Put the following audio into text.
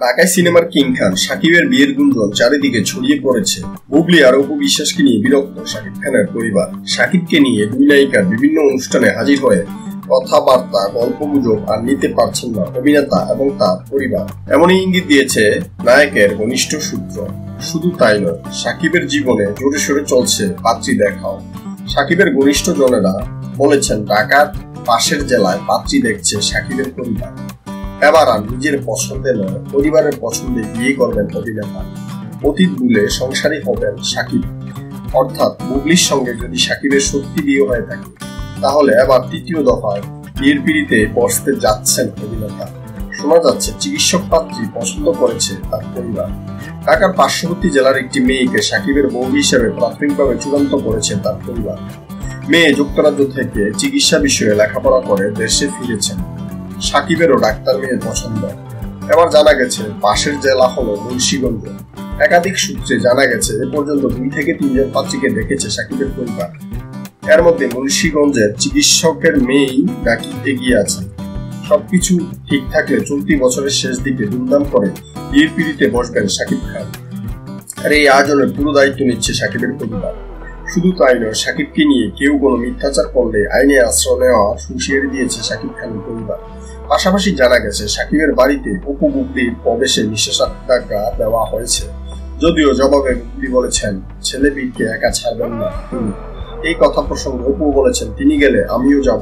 ঢাকায় সিনেমার কিং খান শাকিবের বিয়ের গুঞ্জন চারিদিকে ছড়িয়ে পড়েছে। বুবলি আর অপু বিশ্বাসকে নিয়ে বিরক্ত শাকিব খানের পরিবার। শাকিবকে নিয়ে দুই নায়িকার বিভিন্ন অনুষ্ঠানে হাজির হয়ে কথাবার্তা, গল্পগুজব আর নিতে পারছেন না অভিনেতা এবং তার পরিবার। এমনই ইঙ্গিত দিয়েছে নায়কের ঘনিষ্ঠ সূত্র। শুধু তাই নয়, শাকিবের জীবনে জোরে সোরে চলছে পাত্রী দেখাও। শাকিবের ঘনিষ্ঠ জনেরা বলেছেন ঢাকার পাশের জেলায় পাত্রী দেখছে শাকিবের পরিবার। এবার আর নিজের পছন্দে নয়, পরিবারের পছন্দে বিয়ে করবেন অভিনেতা। অতীত ভুলে সংসারী হবেন শাকিব। অর্থাৎ বুবলির সঙ্গে যদি শাকিবের সত্যি বিয়ে হয়ে থাকে, তাহলে এবার তৃতীয় দফায় বিয়ের পিড়িতে বসতে যাচ্ছেন অভিনেতা। শোনা যাচ্ছে চিকিৎসক পাত্রী পছন্দ করেছে তার পরিবার। ঢাকার পার্শ্ববর্তী জেলার একটি মেয়েকে শাকিবের বউ হিসেবে প্রাথমিকভাবে চূড়ান্ত করেছে তার পরিবার। মেয়ে যুক্তরাজ্য থেকে চিকিৎসা বিষয়ে লেখাপড়া করে দেশে ফিরেছেন। শাকিবেরও ডাক্তার মেয়ের পছন্দ। এবার জানা গেছে পাশের জেলা হলো মুন্সিগঞ্জ। একাধিক সূত্রে জানা গেছে এ পর্যন্ত 2 থেকে 3 জন পাত্রীকে দেখেছে শাকিবের পরিবার। এর মধ্যে মুন্সিগঞ্জের চিকিৎসকের মেয়েই নাকি এগিয়ে আছে। সবকিছু ঠিক থাকলে চলতি বছরের শেষ দিকে ধুমধাম করে বিয়ের পিড়িতে বসবেন শাকিব খান। আর এই আয়োজনের পুরো দায়িত্ব নিচ্ছে শাকিবের পরিবার। শুধু তাই নয়, শাকিবকে নিয়ে কেউ কোনো মিথ্যাচার করলে আইনে আশ্রয় নেওয়ার হুঁশিয়ারি দিয়েছে শাকিব খানের পরিবার। পাশাপাশি জানা গেছে শাকিবের বাড়িতে অপু বুবলির প্রবেশে নিষেধাজ্ঞা দেওয়া হয়েছে। যদিও জবাবে বুবলি বলেছেন ছেলে বীরকে একা ছাড়বেন না তিনি। এই কথা প্রসঙ্গে অপু বলেছেন তিনি গেলে আমিও যাব।